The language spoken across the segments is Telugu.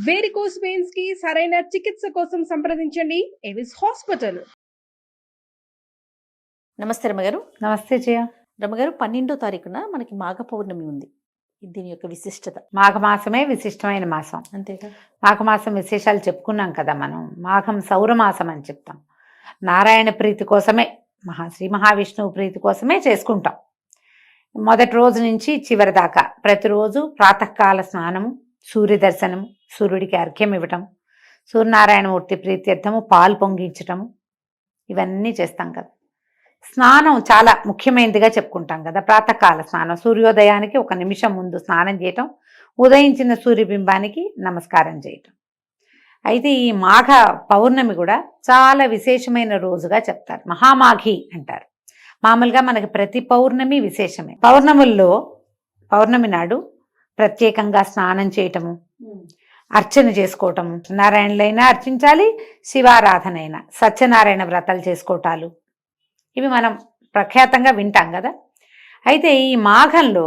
వేరికోస్ వెయిన్స్ కి సరైన చికిత్స కోసం సంప్రదించండి ఎవిస్ హాస్పిటల్. నమస్తే రమ్మగారు. నమస్తే జయ. రమ్మగారు, 12వ తారీఖున మనకి మాఘ పౌర్ణమి ఉంది. దీని యొక్క విశిష్టత. మాఘమాసమే విశిష్టమైన మాసం. అంతేగా. మాఘమాసం విశేషాలు చెప్పుకున్నాం కదా మనం. మాఘం సౌరమాసం అని చెప్తాం. నారాయణ ప్రీతి కోసమే, శ్రీ మహావిష్ణువు ప్రీతి కోసమే చేసుకుంటాం. మొదటి రోజు నుంచి చివరి దాకా ప్రతిరోజు ప్రాతకాల స్నానము, సూర్య దర్శనము, సూర్యుడికి అర్ఘ్యం ఇవ్వటం, సూర్యనారాయణమూర్తి ప్రీత్యర్థము పాలు పొంగించటము, ఇవన్నీ చేస్తాం కదా. స్నానం చాలా ముఖ్యమైనదిగా చెప్పుకుంటాం కదా. ప్రాతకాల స్నానం, సూర్యోదయానికి 1 నిమిషం ముందు స్నానం చేయటం, ఉదయించిన సూర్యబింబానికి నమస్కారం చేయటం. అయితే ఈ మాఘ పౌర్ణమి కూడా చాలా విశేషమైన రోజుగా చెప్తారు. మహామాఘి అంటారు. మామూలుగా మనకి ప్రతి పౌర్ణమి విశేషమే. పౌర్ణమి నాడు ప్రత్యేకంగా స్నానం చేయటము, అర్చన చేసుకోవటము, నారాయణులైనా అర్చించాలి, శివారాధన అయినా, సత్యనారాయణ వ్రతాలు చేసుకోవటాలు, ఇవి మనం ప్రఖ్యాతంగా వింటాం కదా. అయితే ఈ మాఘంలో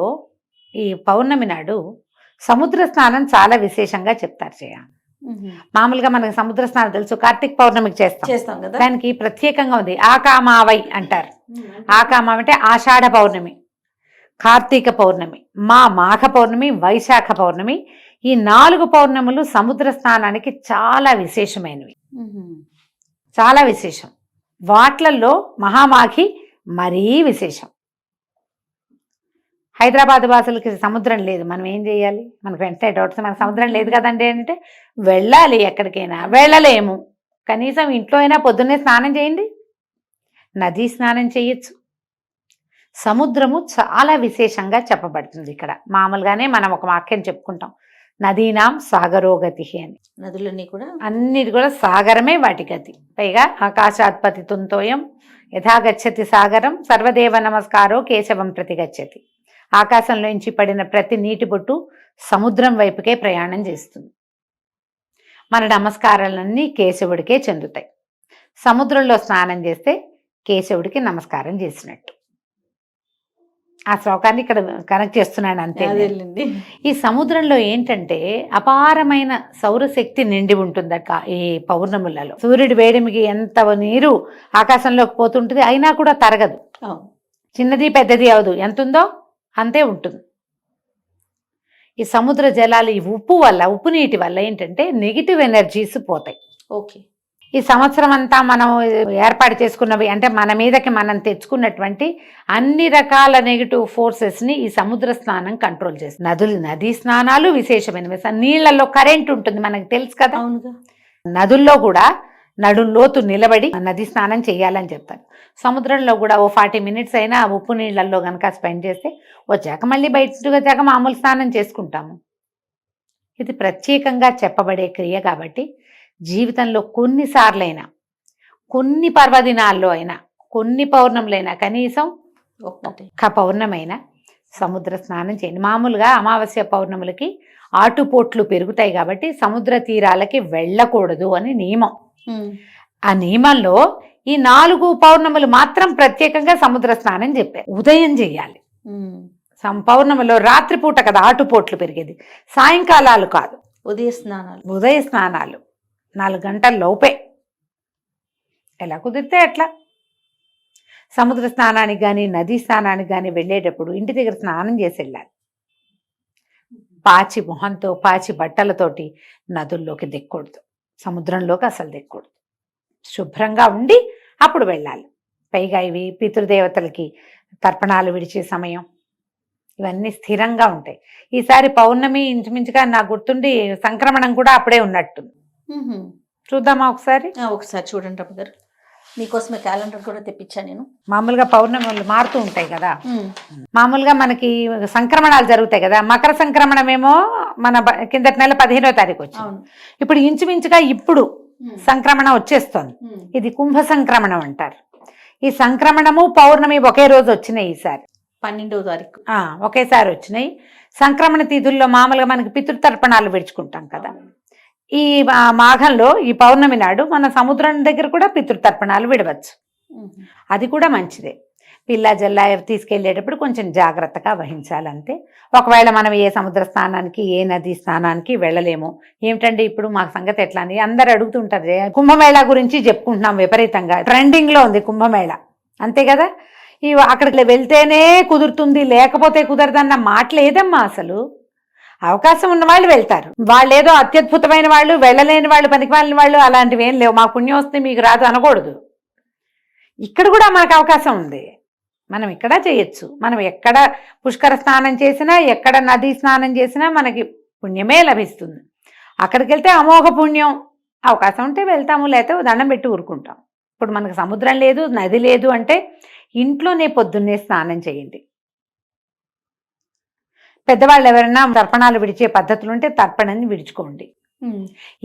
ఈ పౌర్ణమి నాడు సముద్ర స్నానం చాలా విశేషంగా చెప్తారు చేయ. మామూలుగా మనకి సముద్ర స్నానం తెలుసు, కార్తీక పౌర్ణమికి చేస్తాం కదా. దానికి ప్రత్యేకంగా ఉంది. ఆకామావై అంటారు. ఆకామ అంటే ఆషాఢ పౌర్ణమి, కార్తీక పౌర్ణమి, మాఘ పౌర్ణమి, వైశాఖ పౌర్ణమి, ఈ 4 పౌర్ణములు సముద్ర స్నానానికి చాలా విశేషమైనవి. చాలా విశేషం. వాట్లల్లో మహామాఘి మరీ విశేషం. హైదరాబాద్ వాసులకి సముద్రం లేదు, మనం ఏం చేయాలి? మనకు వెంటనే డౌట్స్, మనకు సముద్రం లేదు కదండి అంటే వెళ్ళాలి. ఎక్కడికైనా వెళ్ళలేము, కనీసం ఇంట్లో అయినా పొద్దున్నే స్నానం చేయండి, నదీ స్నానం చేయొచ్చు. సముద్రము చాలా విశేషంగా చెప్పబడుతుంది ఇక్కడ. మామూలుగానే మనం ఒక వాక్యం చెప్పుకుంటాం, నదీనాం సాగరోగతి అని. నదులన్నీ కూడా, అన్నిటి కూడా సాగరమే వాటి గతి. పైగా ఆకాశాత్పతి తుంతోయం యథాగచ్చతి సాగరం సర్వదేవ నమస్కారో కేశవం ప్రతిగచ్చతి. ఆకాశంలోంచి పడిన ప్రతి నీటి బొట్టు సముద్రం వైపుకే ప్రయాణం చేస్తుంది. మన నమస్కారాలన్నీ కేశవుడికే చెందుతాయి. సముద్రంలో స్నానం చేస్తే కేశవుడికి నమస్కారం చేసినట్టు. ఆ శ్లోకాన్ని ఇక్కడ కనెక్ట్ చేస్తున్నాను అంతే. ఈ సముద్రంలో ఏంటంటే అపారమైన సౌరశక్తి నిండి ఉంటుందట ఈ పౌర్ణములలో. సూర్యుడి వేడిమికి ఎంత నీరు ఆకాశంలోకి పోతుంటుంది, అయినా కూడా తరగదు. చిన్నది పెద్దది అవదు, ఎంత ఉందో అంతే ఉంటుంది. ఈ సముద్ర జలాలు ఈ ఉప్పు నీటి వల్ల ఏంటంటే నెగిటివ్ ఎనర్జీస్ పోతాయి. ఓకే. ఈ సంవత్సరం అంతా మనం ఏర్పాటు చేసుకున్నవి అంటే మన మీదకి మనం తెచ్చుకున్నటువంటి అన్ని రకాల నెగిటివ్ ఫోర్సెస్ని ఈ సముద్ర స్నానం కంట్రోల్ చేస్తుంది. నదీ స్నానాలు విశేషమైనవి. నీళ్లలో కరెంట్ ఉంటుంది, మనకు తెలుసు కదా. నదుల్లో కూడా నడుం లోతు నిలబడి నదీ స్నానం చేయాలని చెప్తారు. సముద్రంలో కూడా ఓ 40 మినిట్స్ అయినా ఉప్పు నీళ్ళల్లో కనుక స్పెండ్ చేస్తే వచ్చాక మళ్ళీ బయటకు వచ్చాక మామూలు స్నానం చేసుకుంటాము. ఇది ప్రత్యేకంగా చెప్పబడే క్రియ కాబట్టి జీవితంలో కొన్నిసార్లైనా, కొన్ని పర్వదినాల్లో అయినా, కొన్ని పౌర్ణములైనా, కనీసం ఒక్క పౌర్ణమైనా సముద్ర స్నానం చేయండి. మామూలుగా అమావాస్య పౌర్ణములకి ఆటుపోట్లు పెరుగుతాయి కాబట్టి సముద్ర తీరాలకి వెళ్ళకూడదు అని నియమం. ఆ నియమంలో ఈ 4 పౌర్ణములు మాత్రం ప్రత్యేకంగా సముద్ర స్నానం చెప్పారు. ఉదయం చేయాలి. పౌర్ణమిలో రాత్రిపూట కదా ఆటుపోట్లు పెరిగేది, సాయంకాలాలు కాదు. ఉదయ స్నానాలు 4 గంటల లోపే, ఎలా కుదిరితే అట్లా. సముద్ర స్నానానికి కానీ నదీ స్నానానికి కానీ వెళ్ళేటప్పుడు ఇంటి దగ్గర స్నానం చేసి వెళ్ళాలి. పాచి మొహంతో, పాచి బట్టలతోటి నదుల్లోకి దిక్కకూడదు, సముద్రంలోకి అసలు దిక్కకూడదు. శుభ్రంగా ఉండి అప్పుడు వెళ్ళాలి. పైగా ఇవి పితృదేవతలకి తర్పణాలు విడిచే సమయం, ఇవన్నీ స్థిరంగా ఉంటాయి. ఈసారి పౌర్ణమి ఇంచుమించుగా నాకు గుర్తుండి సంక్రమణం కూడా అప్పుడే ఉన్నట్టుంది. చూద్దామా ఒకసారి? ఒకసారి చూడండి రమ్మగారు. మీకోసమే క్యాలెండర్ కూడా తెప్పించాను నేను. మామూలుగా పౌర్ణములు మారుతూ ఉంటాయి కదా. మామూలుగా మనకి సంక్రమణాలు జరుగుతాయి కదా. మకర సంక్రమణం ఏమో మన కిందటి నెల 15వ తారీఖు వచ్చింది. ఇప్పుడు ఇంచుమించుగా ఇప్పుడు సంక్రమణ వచ్చేస్తోంది. ఇది కుంభ సంక్రమణం అంటారు. ఈ సంక్రమణము పౌర్ణమి ఒకే రోజు వచ్చినాయి. ఈసారి 12వ తారీఖు ఒకేసారి వచ్చినాయి. సంక్రమణ తిథుల్లో మామూలుగా మనకి పితృతర్పణాలు విడుచుకుంటాం కదా. ఈ మాఘంలో ఈ పౌర్ణమి నాడు మన సముద్రం దగ్గర కూడా పితృతర్పణాలు విడవచ్చు. అది కూడా మంచిదే. పిల్ల జల్ల తీసుకెళ్ళేటప్పుడు కొంచెం జాగ్రత్తగా వహించాలంతే. ఒకవేళ మనం ఏ సముద్ర స్నానానికి ఏ నది స్నానానికి వెళ్ళలేము, ఏమిటండి ఇప్పుడు మా సంగతి ఎట్లా అని అందరు అడుగుతుంటారు. కుంభమేళా గురించి చెప్పుకుంటున్నాం, విపరీతంగా ట్రెండింగ్ లో ఉంది కుంభమేళా, అంతే కదా. అక్కడికి వెళ్తేనే కుదురుతుంది లేకపోతే కుదరదన్న మాట లేదమ్మా. అసలు అవకాశం ఉన్న వాళ్ళు వెళ్తారు, వాళ్ళు ఏదో అత్యద్భుతమైన వాళ్ళు, వెళ్ళలేని వాళ్ళు, పనికిమాలిన వాళ్ళు అలాంటివి ఏం లేవు. మా పుణ్యం వస్తే మీకు రాదు అనకూడదు. ఇక్కడ కూడా మనకు అవకాశం ఉంది, మనం ఇక్కడ చేయొచ్చు. మనం ఎక్కడ పుష్కర స్నానం చేసినా, ఎక్కడ నదీ స్నానం చేసినా మనకి పుణ్యమే లభిస్తుంది. అక్కడికి వెళ్తే అమోఘ పుణ్యం. అవకాశం ఉంటే వెళ్తాము, లేకపోతే దండం పెట్టి ఊరుకుంటాం. ఇప్పుడు మనకు సముద్రం లేదు, నది లేదు అంటే ఇంట్లోనే పొద్దున్నే స్నానం చేయండి. పెద్దవాళ్ళు ఎవరైనా తర్పణాలు విడిచే పద్ధతులు ఉంటే తర్పణని విడుచుకోండి.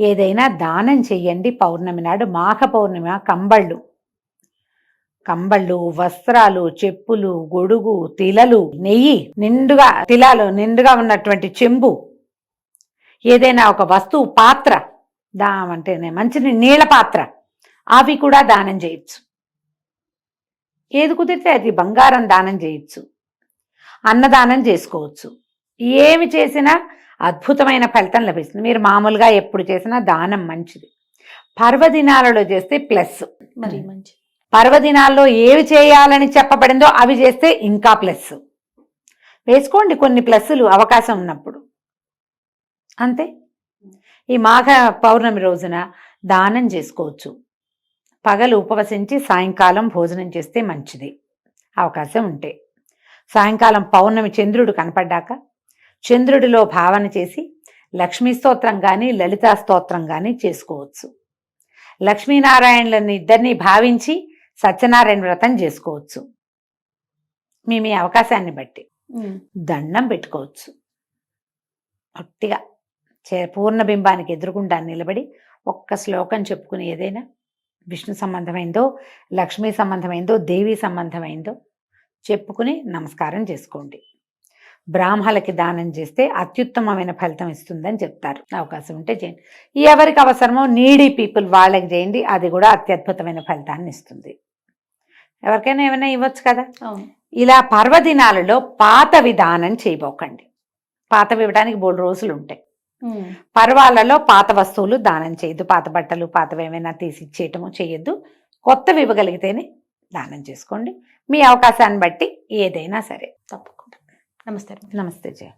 ఏదైనా దానం చెయ్యండి. పౌర్ణమి నాడు, మాఘ పౌర్ణమి, కంబళ్ళు, వస్త్రాలు, చెప్పులు, గొడుగు, తిలలు, నెయ్యి నిండుగా, తిలాలు నిండుగా ఉన్నటువంటి చెంబు, ఏదైనా ఒక వస్తువు, పాత్ర, అంటేనే మంచి నీళ్ళ పాత్ర, అవి కూడా దానం చేయొచ్చు. ఏది కుదిరితే అది. బంగారం దానం చేయొచ్చు, అన్నదానం చేసుకోవచ్చు. ఏమి చేసినా అద్భుతమైన ఫలితం లభిస్తుంది. మీరు మామూలుగా ఎప్పుడు చేసినా దానం మంచిది. పర్వదినాలలో చేస్తే ప్లస్. మరి మంచి పర్వదినాల్లో ఏవి చేయాలని చెప్పబడిందో అవి చేస్తే ఇంకా ప్లస్. వేసుకోండి కొన్ని ప్లస్సులు అవకాశం ఉన్నప్పుడు, అంతే. ఈ మాఘ పౌర్ణమి రోజున దానం చేసుకోవచ్చు. పగలు ఉపవసించి సాయంకాలం భోజనం చేస్తే మంచిది అవకాశం ఉంటే. సాయంకాలం పౌర్ణమి చంద్రుడు కనపడ్డాక చంద్రుడిలో భావన చేసి లక్ష్మీ స్తోత్రం కానీ లలితా స్తోత్రం కానీ చేసుకోవచ్చు. లక్ష్మీనారాయణులని ఇద్దరిని భావించి సత్యనారాయణ వ్రతం చేసుకోవచ్చు. మీ అవకాశాన్ని బట్టి దండం పెట్టుకోవచ్చు. ఒట్టిగా పూర్ణబింబానికి ఎదురుగుండా నిలబడి ఒక్క శ్లోకం చెప్పుకుని, ఏదైనా విష్ణు సంబంధమైందో, లక్ష్మీ సంబంధమైందో, దేవీ సంబంధమైందో చెప్పుకుని నమస్కారం చేసుకోండి. బ్రాహ్మణులకి దానం చేస్తే అత్యుత్తమమైన ఫలితం ఇస్తుందని చెప్తారు. అవకాశం ఉంటే చేయండి. ఎవరికి అవసరమో నీడీ పీపుల్ వాళ్ళకి చేయండి, అది కూడా అత్యద్భుతమైన ఫలితాన్ని ఇస్తుంది. ఎవరికైనా ఏమైనా ఇవ్వచ్చు కదా. ఇలా పర్వదినాలలో పాతవి దానం చేయబోకండి. పాతవి ఇవ్వడానికి 3 రోజులు ఉంటాయి. పర్వాలలో పాత వస్తువులు దానం చేయొద్దు. పాత బట్టలు, పాతవి ఏమైనా తీసి ఇచ్చేయటము చేయొద్దు. కొత్తవి ఇవ్వగలిగితేనే దానం చేసుకోండి. మీ అవకాశాన్ని బట్టి ఏదైనా సరే. తప్పకుండా. నమస్తే. నమస్తే జయ.